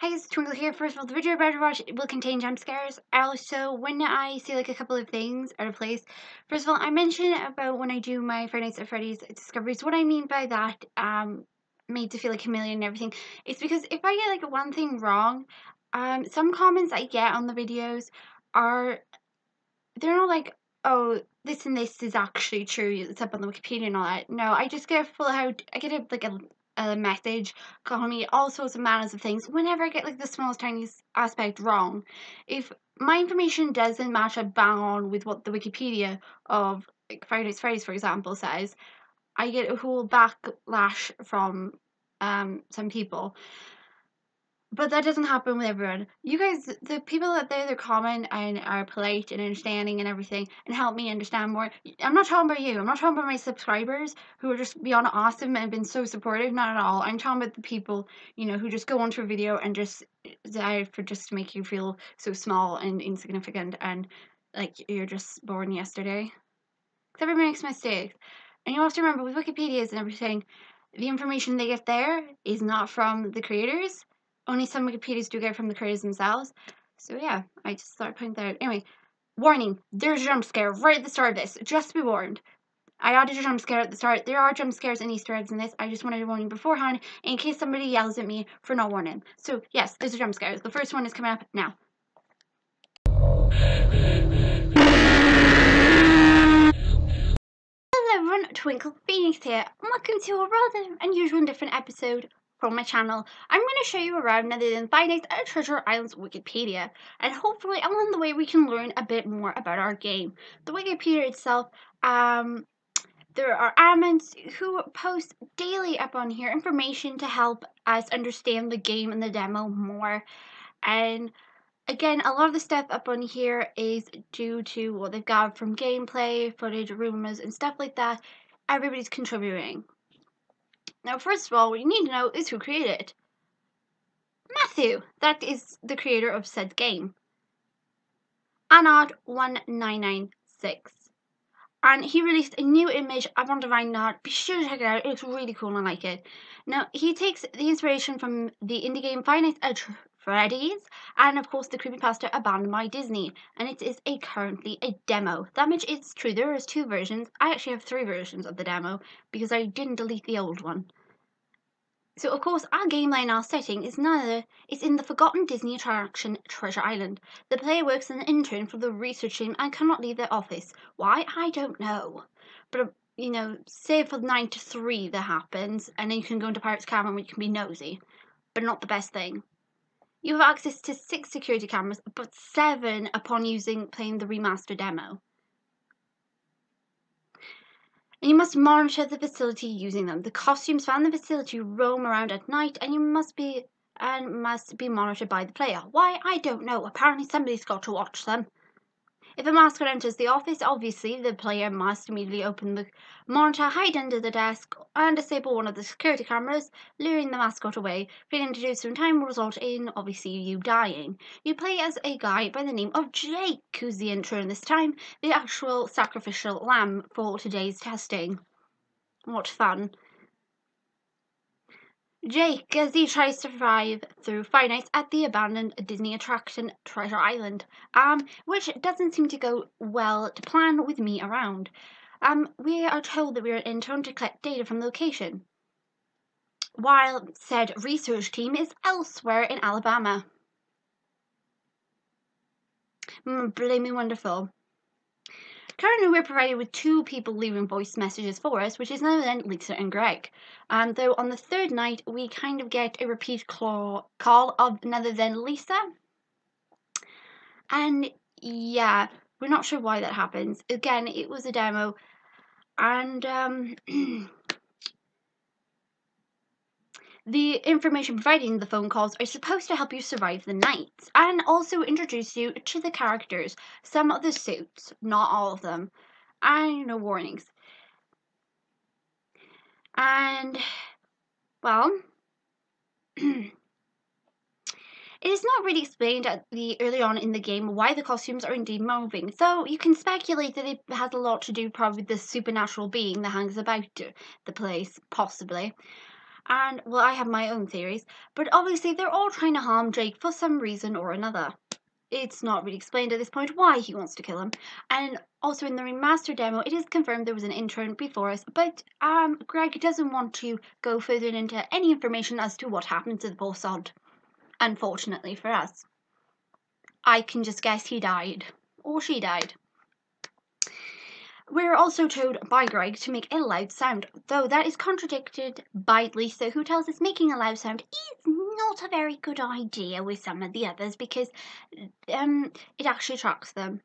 Hey, it's Twinkle here. First of all, the video about to watch will contain jump scares. Also, when I see like a couple of things out of place, first of all, I mentioned about when I do my Friday Nights at Freddy's discoveries. What I mean by that, made to feel like a chameleon and everything, it's because if I get like one thing wrong, some comments I get on the videos they're not like, oh, this and this is actually true. It's up on the Wikipedia and all that. No, I just get I get a message calling me all sorts of manners of things whenever I get like the smallest tiniest aspect wrong. If my information doesn't match up bang on with what the Wikipedia of like Fridays, for example, says, I get a whole backlash from some people. But that doesn't happen with everyone. You guys, the people that they're common and are polite and understanding and everything and help me understand more. I'm not talking about you. I'm not talking about my subscribers who are just beyond awesome and been so supportive. Not at all. I'm talking about the people, who just go onto a video and just die for just to make you feel so small and insignificant and like you're just born yesterday. Because everyone makes mistakes. And you have to remember with Wikipedias and everything, the information they get there is not from the creators. Only some Wikipedias do get from the creators themselves. So yeah, I just thought I'd point that out. Anyway, warning, there's a jump scare right at the start of this. Just be warned. I added a jump scare at the start. There are jump scares and Easter eggs in this. I just wanted to warn you beforehand in case somebody yells at me for not warning. So yes, there's a jump scare. The first one is coming up now. Hello everyone, TwinklePhoenix here, and welcome to a rather unusual and different episode from my channel. I'm going to show you around none other than Five Nights at Treasure Island's Wikipedia, and hopefully along the way we can learn a bit more about our game. The Wikipedia itself, there are admins who post daily up on here information to help us understand the game and the demo more, and again, a lot of the stuff up on here is due to what they've got from gameplay, footage, rumors, and stuff like that. Everybody's contributing. Now, first of all, what you need to know is who created it. Matthew, that is the creator of said game. Anod1996. And he released a new image up on devianart. Be sure to check it out. It looks really cool and I like it. Now, he takes the inspiration from the indie game Five Nights at Freddy's and, of course, the creepypasta Abandoned by Disney. And it is currently a demo. That much is true. There is 2 versions. I actually have 3 versions of the demo because I didn't delete the old one. So, of course, our gameplay and our setting is it's in the forgotten Disney attraction Treasure Island. The player works as an intern for the research team and cannot leave their office. Why? I don't know. But, say for 9 to 3 that happens, and then you can go into Pirate's Cavern where you can be nosy. But not the best thing. You have access to 6 security cameras, but 7 upon playing the Remastered demo. And you must monitor the facility using them. The costumes found in the facility roam around at night, and you must be monitored by the player. Why? I don't know. Apparently somebody's got to watch them. If a mascot enters the office, obviously the player must immediately open the monitor, hide under the desk, and disable one of the security cameras, luring the mascot away. Failing to do so in time will result in, obviously, you dying. You play as a guy by the name of Jake, who's the intern this time, the actual sacrificial lamb for today's testing. What fun. Jake, as he tries to survive through 5 nights at the abandoned Disney attraction Treasure Island, which doesn't seem to go well to plan with me around. We are told that we are an intern to collect data from the location, while said research team is elsewhere in Alabama. Blaming wonderful. Currently, we're provided with 2 people leaving voice messages for us, which is none other than Lisa and Greg. Though on the 3rd night, we kind of get a repeat call of none other than Lisa. And yeah, we're not sure why that happens. Again, it was a demo. And the information provided in the phone calls are supposed to help you survive the nights and also introduce you to the characters, some of the suits, not all of them, and no warnings. And, well, it is not really explained early on in the game why the costumes are indeed moving, so you can speculate that it has a lot to do probably with the supernatural being that hangs about the place, possibly. And, well, I have my own theories, but obviously they're all trying to harm Jake for some reason or another. It's not really explained at this point why he wants to kill him. And also in the remastered demo, it is confirmed there was an intern before us, but Greg doesn't want to go further into any information as to what happened to the poor sod. Unfortunately for us. I can just guess he died. Or she died. We're also told by Greg to make a loud sound, though that is contradicted by Lisa, who tells us making a loud sound is not a very good idea with some of the others because it actually attracts them.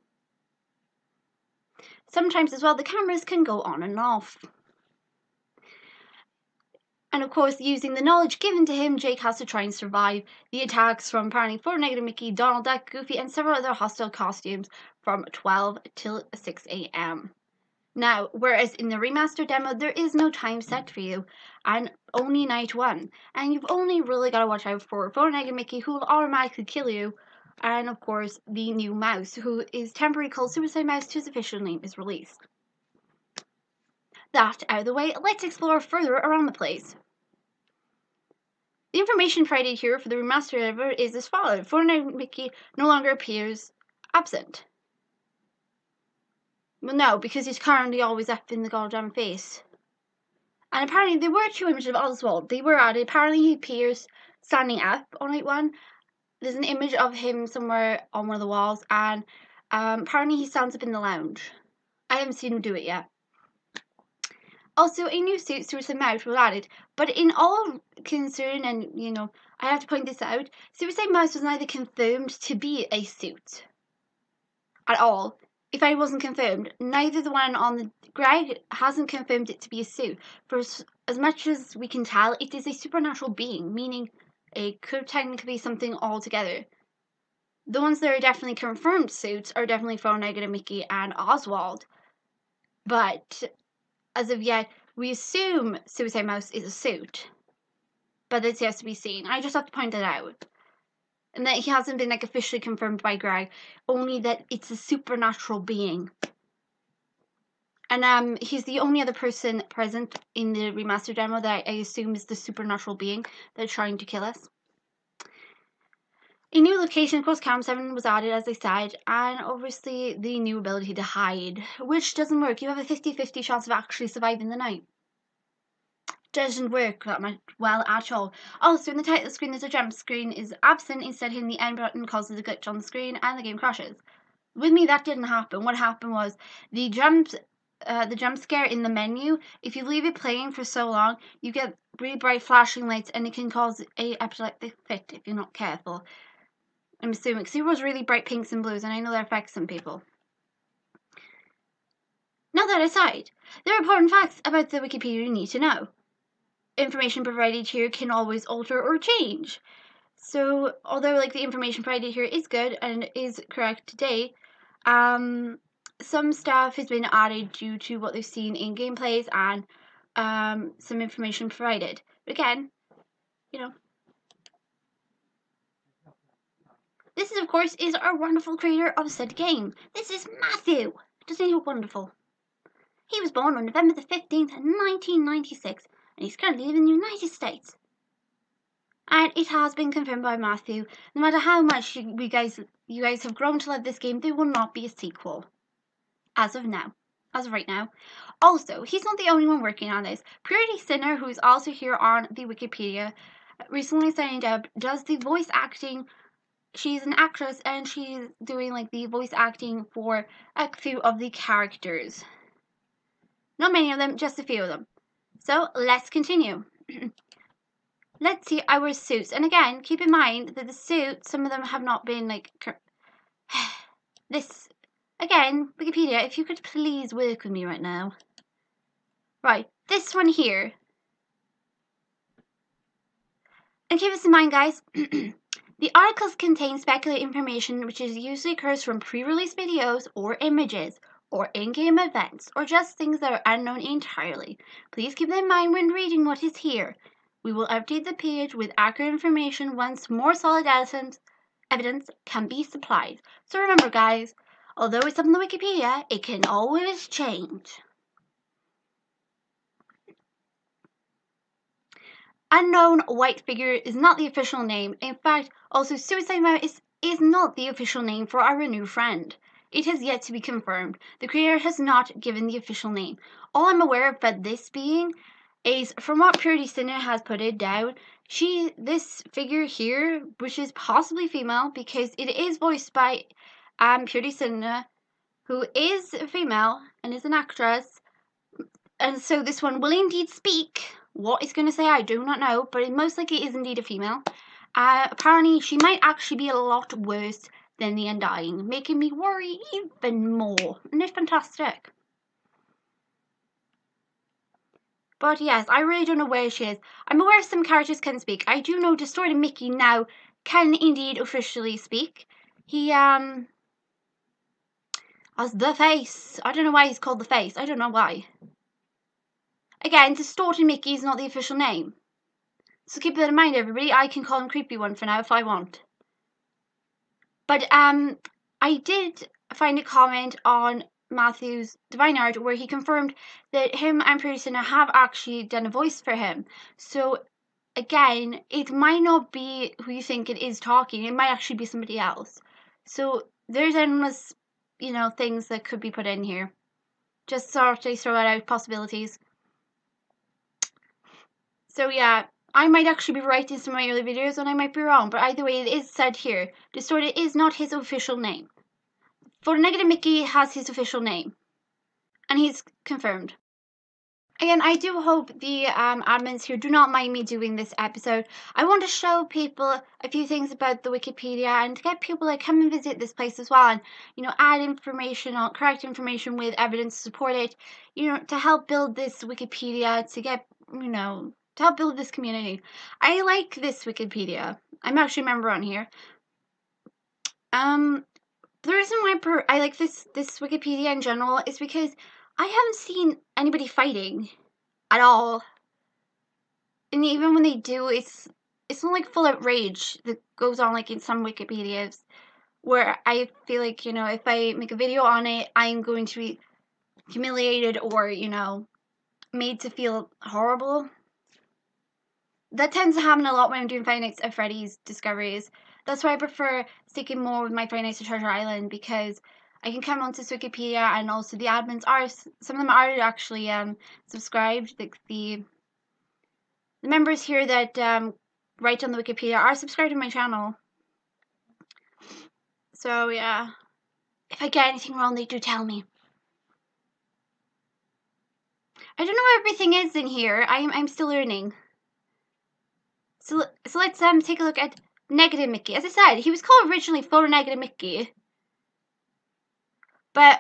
Sometimes as well, the cameras can go on and off. And of course, using the knowledge given to him, Jake has to try and survive the attacks from apparently FNaTI, Mickey, Donald Duck, Goofy, and several other hostile costumes from 12 till 6 a.m. Now, whereas in the remastered demo, there is no time set for you, and only night 1. And you've only really got to watch out for FNaTI Mickey, who will automatically kill you, and of course, the new mouse, who is temporarily called Suicide Mouse, whose official name is released. That out of the way, let's explore further around the place. The information provided here for the remastered demo is as follows. FNaTI Mickey no longer appears absent. Well, no, because he's currently always up in the goddamn face. And apparently there were 2 images of Oswald. They were added. Apparently he appears standing up on night 1. There's an image of him somewhere on one of the walls. And apparently he stands up in the lounge. I haven't seen him do it yet. Also, a new suit, Suicide Mouse, was added. But in all concern, and you know, I have to point this out, Suicide Mouse was neither confirmed to be a suit at all. If I wasn't confirmed, neither the one on the Greg hasn't confirmed it to be a suit. For as much as we can tell, it is a supernatural being, meaning it could technically be something altogether. The ones that are definitely confirmed suits are definitely FNaTI, Mickey, and Oswald. But as of yet, we assume Suicide Mouse is a suit. But it's yet to be seen. I just have to point it out. And that he hasn't been officially confirmed by Greg, only that it's a supernatural being. And he's the only other person present in the remastered demo that I assume is the supernatural being that's trying to kill us. A new location, of course, Cam 7 was added, as I said, and obviously the new ability to hide, which doesn't work. You have a 50-50 chance of actually surviving the night. Doesn't work that much well at all. Also, in the title screen, there's a jump screen is absent. Instead, hitting the end button causes a glitch on the screen and the game crashes. With me, that didn't happen. What happened was the jump scare in the menu. If you leave it playing for so long, you get really bright flashing lights, and it can cause a epileptic fit if you're not careful. I'm assuming because it was really bright pinks and blues, and I know that affects some people. Now that aside, there are important facts about the Wikipedia you need to know. Information provided here can always alter or change. So, although the information provided here is good and is correct today, some stuff has been added due to what they've seen in gameplays and some information provided. But again, you know, this is, of course, is our wonderful creator of said game. This is Matthew. Doesn't he look wonderful? He was born on November the 15th, 1996. And he's currently living in the United States. And it has been confirmed by Matthew, no matter how much you guys have grown to love this game, there will not be a sequel. As of right now. Also, he's not the only one working on this. Purity Sinner, who is also here on the Wikipedia, recently signed up, does the voice acting. She's an actress, and she's doing the voice acting for a few of the characters. Not many of them, just a few of them. So, let's continue. Let's see our suits. And again, keep in mind that the suits, some of them have not been this. Again, Wikipedia, if you could please work with me right now. Right, this one here. And keep this in mind, guys. The articles contain speculative information which usually occurs from pre-release videos or images, or in-game events, or just things that are unknown entirely. Please keep that in mind when reading what is here. We will update the page with accurate information once more solid evidence can be supplied. So remember, guys, although it's up on the Wikipedia, it can always change. Unknown white figure is not the official name. In fact, also Suicide Mouse is not the official name for our new friend. It has yet to be confirmed. The creator has not given the official name. All I'm aware of about this being is from what Purity Cinna has put it down, this figure here, which is possibly female because it is voiced by Purity Cinna, who is a female and is an actress, and so this one will indeed speak. What it's going to say, I do not know, but it most likely is indeed a female. Apparently, she might actually be a lot worse than the Undying, making me worry even more. And it's fantastic. But yes, I really don't know where she is. I'm aware some characters can speak. I do know Distorted Mickey now can indeed officially speak. He, as the face. I don't know why he's called the face. I don't know why. Again, Distorted Mickey is not the official name. So keep that in mind, everybody. I can call him Creepy One for now if I want. But I did find a comment on Matthew's devianart where he confirmed that him and Purity Cinna have actually done a voice for him. So again, it might not be who you think it is talking. It might actually be somebody else. So there's endless, things that could be put in here. Just sort of throw out possibilities. So yeah, I might actually be right in some of my early videos and I might be wrong, but either way it is said here, Distorted is not his official name. FNaTI Mickey has his official name, and he's confirmed. Again, I do hope the admins here do not mind me doing this episode. I want to show people a few things about the Wikipedia and to get people to come and visit this place as well and, add information, correct information with evidence to support it, to help build this Wikipedia, to get, to help build this community. I like this Wikipedia. I'm actually a member on here. The reason why I like this Wikipedia in general is because I haven't seen anybody fighting at all. And even when they do, it's not like full out rage that goes on like in some Wikipedias where I feel like, if I make a video on it, I'm going to be humiliated or, made to feel horrible. That tends to happen a lot when I'm doing Five Nights at Freddy's discoveries. That's why I prefer sticking more with my Five Nights at Treasure Island, because I can come onto Wikipedia and also the admins are, some of them are actually subscribed. Like the members here that write on the Wikipedia are subscribed to my channel. So yeah, if I get anything wrong, they do tell me. I don't know where everything is in here. I'm still learning. So let's take a look at Negative Mickey. As I said, he was called originally FNaTI Mickey, but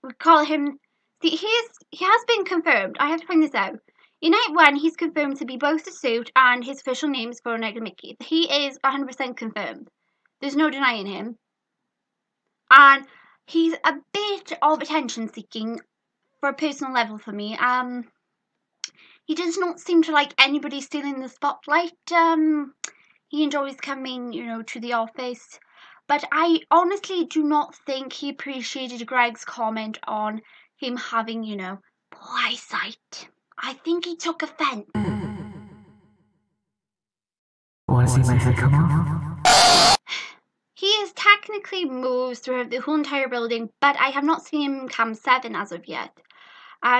we call him. See, he has been confirmed. I have to find this out. In Night 1, he's confirmed to be both the suit and his official name is FNaTI Mickey. He is 100% confirmed. There's no denying him, and he's a bit of attention seeking for a personal level for me. He does not seem to like anybody stealing the spotlight. He enjoys coming, to the office. But I honestly do not think he appreciated Greg's comment on him having, poor eyesight. I think he took offense. Want to see my head come off? He has technically moved throughout the whole entire building, but I have not seen him cam 7 as of yet.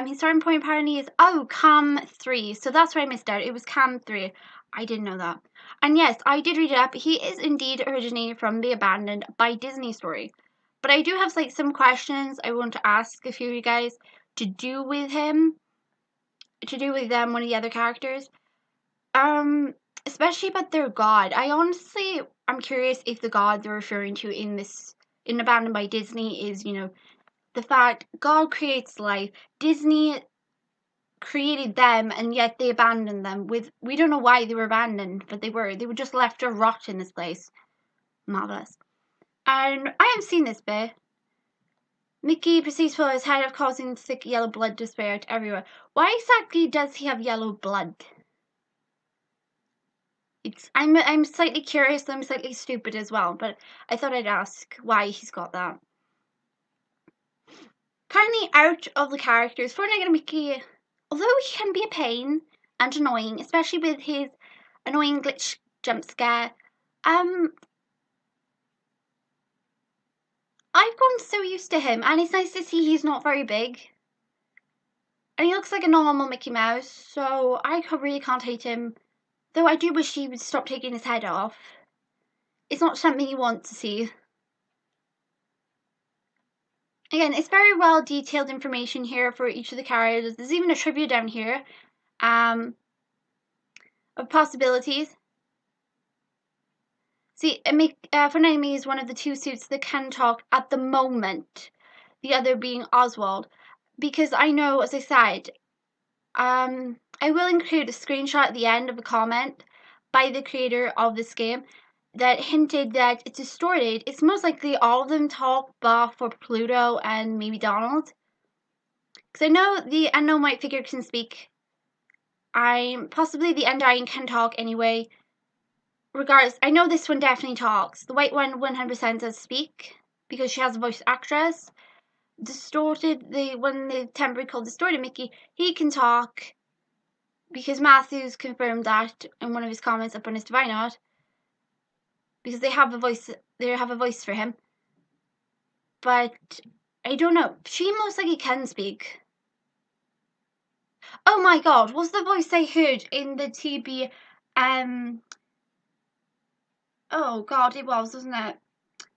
His starting point apparently is, cam 3. So that's where I missed out. It was cam 3. I didn't know that. And yes, I did read it up. He is indeed originated from the Abandoned by Disney story. But I do have some questions I want to ask a few of you guys to do with him. To do with one of the other characters. Especially about their god. I'm curious if the god they're referring to in Abandoned by Disney is, the fact God creates life. Disney created them and yet they abandoned them. We don't know why they were abandoned, but they were just left to rot in this place. Marvelous. And I haven't seen this bit. Mickey proceeds for his head of causing thick yellow blood to spurt everywhere. Why exactly does he have yellow blood? I'm slightly curious, I'm slightly stupid as well, but I thought I'd ask why he's got that. Currently out of the characters, FNaTI Mickey, although he can be a pain and annoying, especially with his annoying glitch jump scare. I've gotten so used to him, and it's nice to see he's not very big. And he looks like a normal Mickey Mouse, so I really can't hate him. Though I do wish he would stop taking his head off. It's not something you want to see. Again, it's very well detailed information here for each of the characters. There's even a trivia down here of possibilities. See, FNaTI is one of the two suits that can talk at the moment, the other being Oswald. Because I know, as I said, I will include a screenshot at the end of a comment by the creator of this game that hinted that it's distorted. It's most likely all of them talk bar for Pluto and maybe Donald. Because I know the unknown white figure can speak. Possibly the Undying can talk anyway. Regardless, I know this one definitely talks. The white one 100% does speak because she has a voice actress. Distorted, the one they temporarily called Distorted Mickey, he can talk because Matthews confirmed that in one of his comments up on his devianart. Because they have a voice for him. But I don't know. She most likely can speak. Oh my god, was the voice I heard in the TB oh god, it was, wasn't it?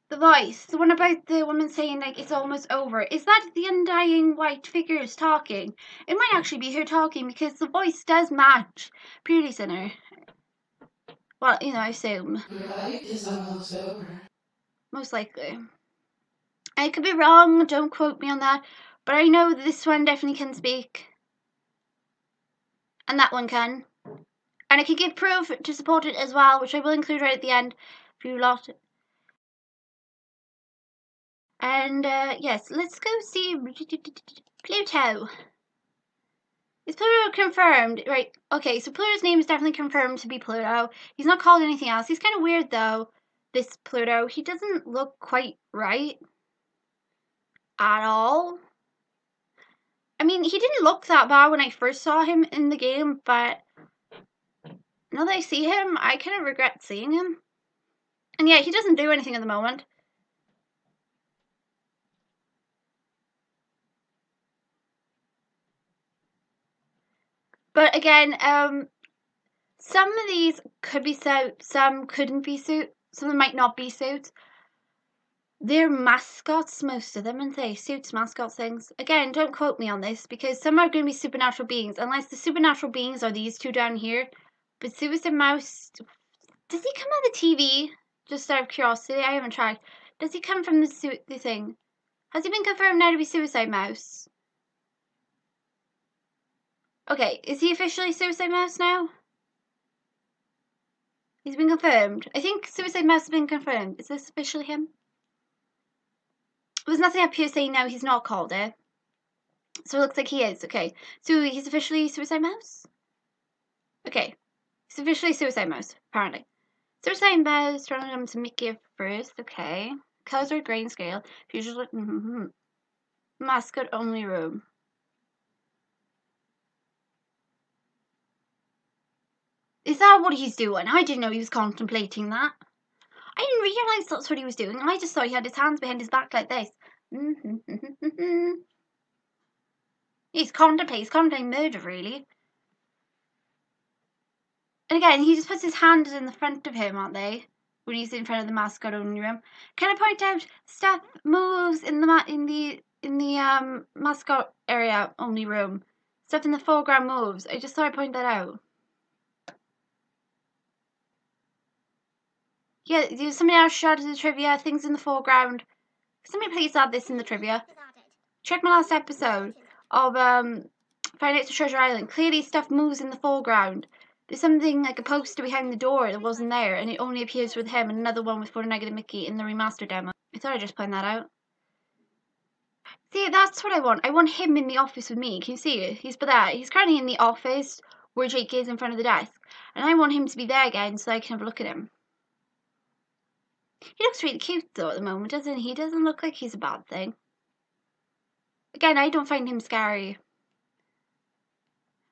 The voice, the one about the woman saying like it's almost over. Is that the undying white figures talking? It might actually be her talking because the voice does match Purely Sinner. Well, you know, I assume. Your life is almost over. Most likely. I could be wrong, don't quote me on that, but I know that this one definitely can speak. And that one can. And I can give proof to support it as well, which I will include right at the end for you lot. And yes, let's go see Pluto. Is Pluto confirmed? Right, okay, so Pluto's name is definitely confirmed to be Pluto. He's not called anything else. He's kind of weird though, this Pluto. He doesn't look quite right at all. I mean, he didn't look that bad when I first saw him in the game, but now that I see him, I kind of regret seeing him. And yeah, he doesn't do anything at the moment. But again, some of these could be suits, some couldn't be suits, some of them might not be suits. They're mascots, most of them, aren't they? Suits, mascots, things. Again, don't quote me on this, because some are going to be supernatural beings, unless the supernatural beings are these two down here. But Suicide Mouse, does he come on the TV? Just out of curiosity, I haven't tried. Does he come from the thing? Has he been confirmed now to be Suicide Mouse? Okay, is he officially Suicide Mouse now? He's been confirmed. I think Suicide Mouse has been confirmed. Is this officially him? There's nothing up here saying no, he's not called it. So it looks like he is. Okay, so he's officially Suicide Mouse? Okay, he's officially Suicide Mouse, apparently. Suicide Mouse, random to Mickey at first. Okay. Colors are grayscale. Usually, mascot only room. Is that what he's doing? I didn't know he was contemplating that. I didn't realise that's what he was doing. I just thought he had his hands behind his back like this. He's contemplating murder, really. And again, he just puts his hands in the front of him, aren't they? When he's in front of the mascot only room. Can I point out stuff moves in the mascot area only room? Stuff in the foreground moves. I just thought I'd point that out. Yeah, somebody else shouted the trivia, things in the foreground. Somebody please add this in the trivia. Check my last episode of FNaTI Treasure Island. Clearly stuff moves in the foreground. There's something like a poster behind the door that wasn't there, and it only appears with him, and another one with Photo Negative Mickey in the remastered demo. I thought I'd just point that out. See, that's what I want. I want him in the office with me. Can you see it? He's there. He's currently in the office where Jake is in front of the desk. And I want him to be there again so I can have a look at him. He looks really cute though at the moment, doesn't he? He doesn't look like he's a bad thing. Again, I don't find him scary.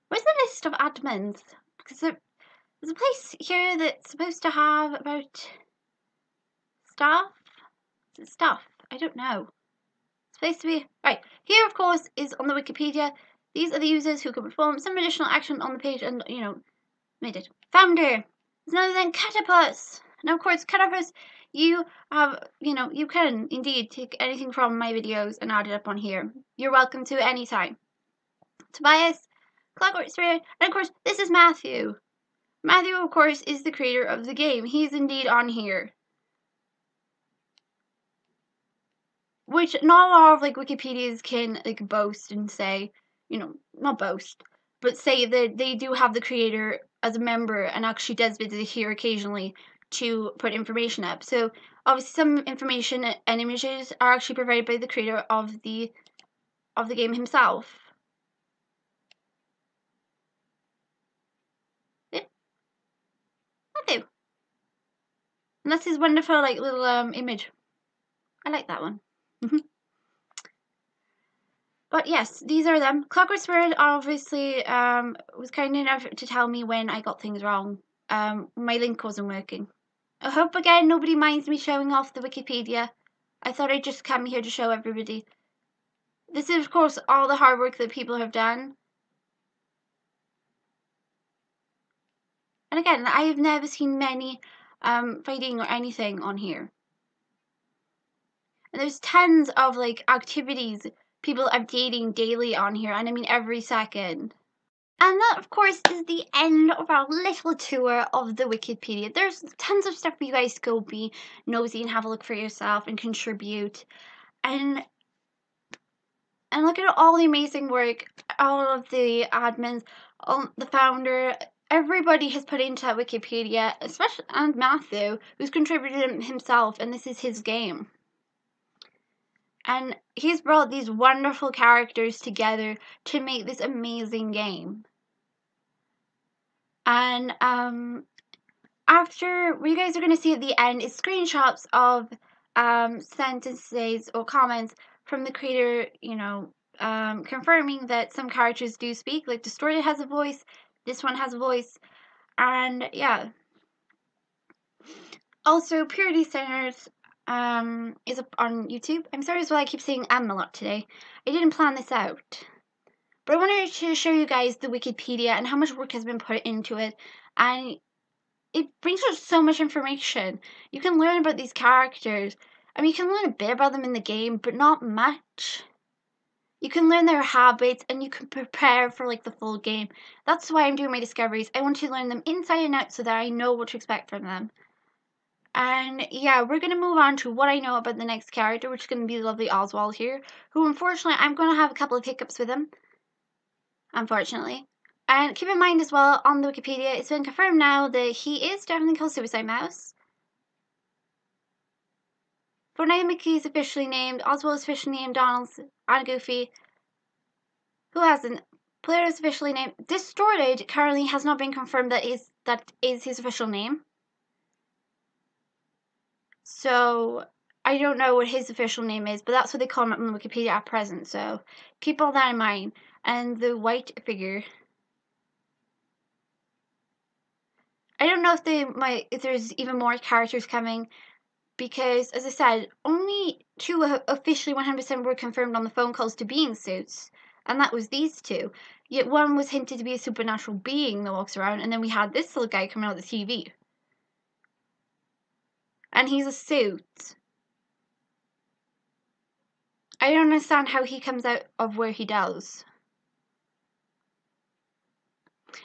Where's the list of admins? Because There's a place here that's supposed to have about stuff. Is it stuff? I don't know. It's supposed to be right here. Of course, is on the Wikipedia. These are the users who can perform some additional action on the page, and made it. Founder is none other than Catapus. And of course, Catapus, you have, you can indeed take anything from my videos and add it up on here. You're welcome to anytime. Tobias, Clockwork Spirit, and of course, this is Matthew. Matthew, of course, is the creator of the game. He's indeed on here. Which not a lot of Wikipedias can boast and say, not boast, but say that they do have the creator as a member and actually does visit here occasionally to put information up. So obviously some information and images are actually provided by the creator of the game himself. Yeah. Matthew. And that's his wonderful little image. I like that one. But yes, these are them. Clockwork Spirit obviously was kind enough to tell me when I got things wrong. My link wasn't working. I hope again nobody minds me showing off the Wikipedia. I thought I'd just come here to show everybody. This is of course all the hard work that people have done. And again, I have never seen many fighting or anything on here. And there's tons of activities, people updating daily on here, and I mean every second. And that, of course, is the end of our little tour of the Wikipedia. There's tons of stuff for you guys to go be nosy and have a look for yourself and contribute. And look at all the amazing work, all of the admins, the founder, everybody has put into that Wikipedia, especially and Matthew, who's contributed himself, and this is his game. And he's brought these wonderful characters together to make this amazing game. And after, what you guys are going to see at the end is screenshots of sentences or comments from the creator, confirming that some characters do speak. Like Distorted has a voice, this one has a voice, and yeah. Also, Purity Centers is up on YouTube. I'm sorry as well I keep saying a lot today. I didn't plan this out. But I wanted to show you guys the Wikipedia and how much work has been put into it. And it brings us so much information. You can learn about these characters. I mean, you can learn a bit about them in the game, but not much. You can learn their habits and you can prepare for the full game. That's why I'm doing my discoveries. I want to learn them inside and out so that I know what to expect from them. And yeah, we're going to move on to what I know about the next character, which is going to be the lovely Oswald here, who unfortunately I'm going to have a couple of hiccups with him. Unfortunately. And keep in mind as well, on the Wikipedia, it's been confirmed now that he is definitely called Suicide Mouse. For now, Mickey is officially named, Oswald is officially named, Donald's and Goofy. Who hasn't? Player is officially named. Distorted currently has not been confirmed that is his official name. So I don't know what his official name is, but that's what they call him on Wikipedia at present. So keep all that in mind. And the white figure. I don't know if there's even more characters coming, because as I said, only 2 officially 100% were confirmed on the phone calls to being suits, and that was these 2. Yet one was hinted to be a supernatural being that walks around, and then we had this little guy coming out of the TV. And he's a suit. I don't understand how he comes out of where he does.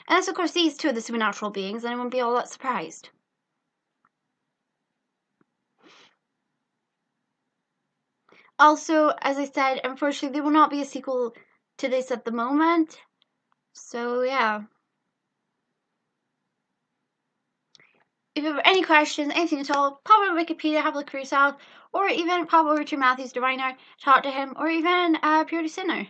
And that's of course these 2 are the supernatural beings, and I wouldn't be all that surprised. Also, as I said, unfortunately there will not be a sequel to this at the moment. So yeah. If you have any questions, anything at all, pop over to Wikipedia, have a look for yourself, or even pop over to Matthew's devianart, talk to him, or even Purity Sinner.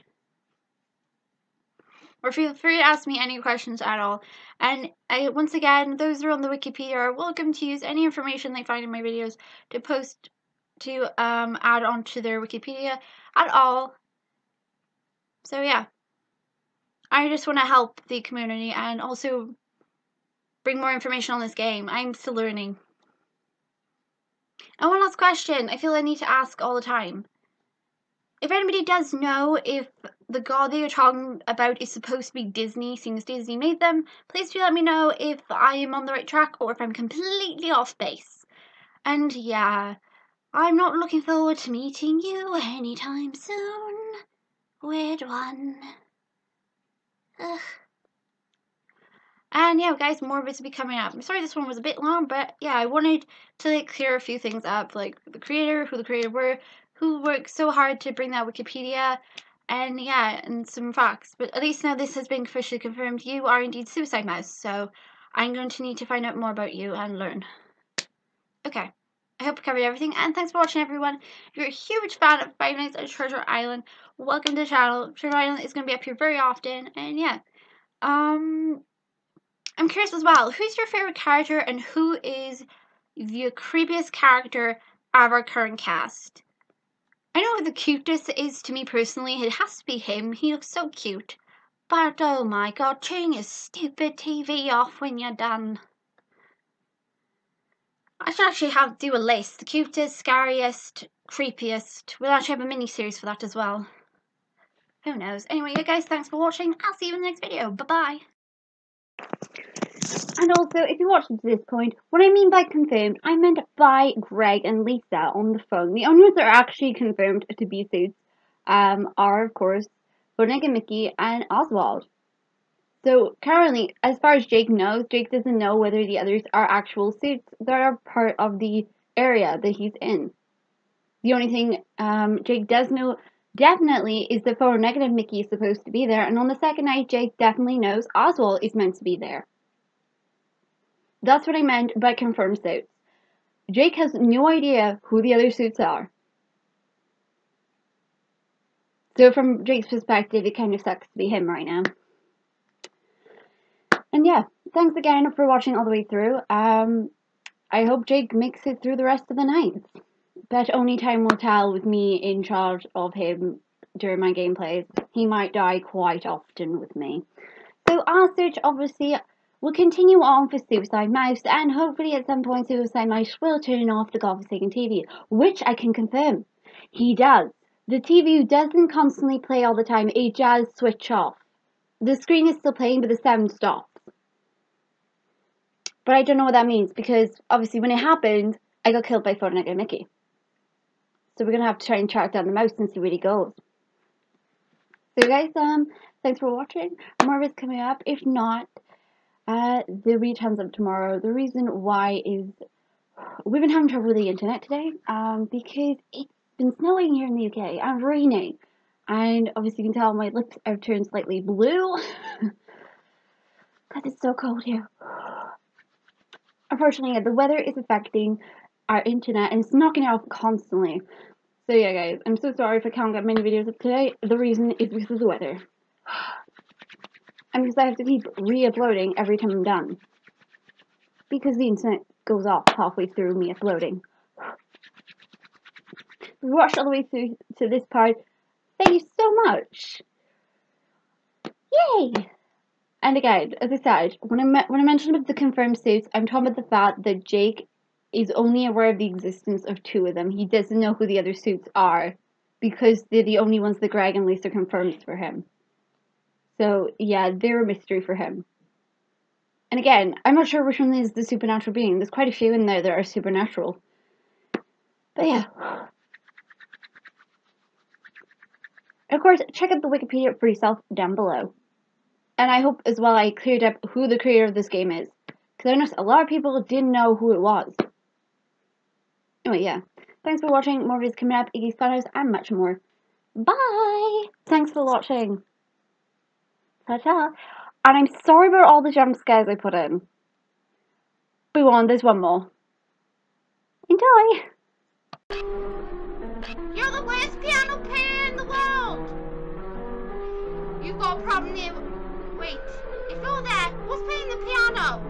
Or feel free to ask me any questions at all. And once again, those who are on the Wikipedia are welcome to use any information they find in my videos to post, to add on to their Wikipedia at all. So yeah, I just want to help the community and also bring more information on this game. I'm still learning. And one last question I feel I need to ask all the time. If anybody does know if the god that you're talking about is supposed to be Disney, seeing as Disney made them, please do let me know if I am on the right track or if I'm completely off base. And yeah, I'm not looking forward to meeting you anytime soon. Weird one. Ugh. And yeah, guys, more of this will be coming up. I'm sorry this one was a bit long, but yeah, I wanted to like clear a few things up, like the creator, who the creator were, who worked so hard to bring that Wikipedia, and yeah, and some facts. But at least now this has been officially confirmed. You are indeed Suicide Mouse, so I'm going to need to find out more about you and learn. Okay, I hope I covered everything, and thanks for watching, everyone. If you're a huge fan of Five Nights at Treasure Island, welcome to the channel. Treasure Island is going to be up here very often, and yeah, I'm curious as well, who's your favorite character and who is the creepiest character of our current cast? I know who the cutest is to me personally. It has to be him. He looks so cute. But oh my god, turn your stupid TV off when you're done. I should actually do a list. The cutest, scariest, creepiest. We'll actually have a mini-series for that as well. Who knows? Anyway, you guys, thanks for watching. I'll see you in the next video. Bye-bye. And also, if you watched to this point, what I mean by confirmed, I meant by Greg and Lisa on the phone. The only ones that are actually confirmed to be suits are, of course, FNaTI and Mickey and Oswald. So currently, as far as Jake knows, Jake doesn't know whether the others are actual suits that are part of the area that he's in. The only thing Jake does know definitely is that FNaTI and Mickey is supposed to be there, and on the second night, Jake definitely knows Oswald is meant to be there. That's what I meant by confirmed suits. Jake has no idea who the other suits are. So from Jake's perspective, it kind of sucks to be him right now. And yeah, thanks again for watching all the way through. I hope Jake makes it through the rest of the night. But only time will tell with me in charge of him during my gameplays. He might die quite often with me. So our search obviously will continue on for Suicide Mouse, and hopefully at some point Suicide Mouse will turn off the godforsaken TV, which I can confirm. He does. The TV doesn't constantly play all the time, it does switch off. The screen is still playing, but the sound stops. But I don't know what that means, because obviously when it happened, I got killed by FNaTI and Mickey. So we're going to have to try and track down the mouse and see where he goes. So guys, thanks for watching. More of it's coming up. If not, there'll be tons of tomorrow. The reason why is we've been having trouble with the internet today, because it's been snowing here in the UK and raining, and obviously you can tell my lips have turned slightly blue because it's so cold here. Unfortunately, the weather is affecting our internet and it's knocking it off constantly. So yeah guys, I'm so sorry if I can't get many videos up today. The reason is because of the weather. And because I have to keep re-uploading every time I'm done. Because the internet goes off halfway through me uploading. If you watched all the way through to this part, thank you so much! Yay! And again, as I said, when I mentioned about the confirmed suits, I'm talking about the fact that Jake is only aware of the existence of two of them. He doesn't know who the other suits are, because they're the only ones that Greg and Lisa confirmed for him. So, yeah, they're a mystery for him. And again, I'm not sure which one is the supernatural being. There's quite a few in there that are supernatural. But yeah. And of course, check out the Wikipedia for yourself down below. And I hope as well I cleared up who the creator of this game is. Because I noticed a lot of people didn't know who it was. Anyway, yeah. Thanks for watching. More videos coming up, Iggy's Photos, and much more. Bye! Thanks for watching. Ta-ta. And I'm sorry about all the jump scares I put in. But there's one more. Enjoy! You're the worst piano player in the world! You've got a problem there. Wait, if you're there, who's playing the piano?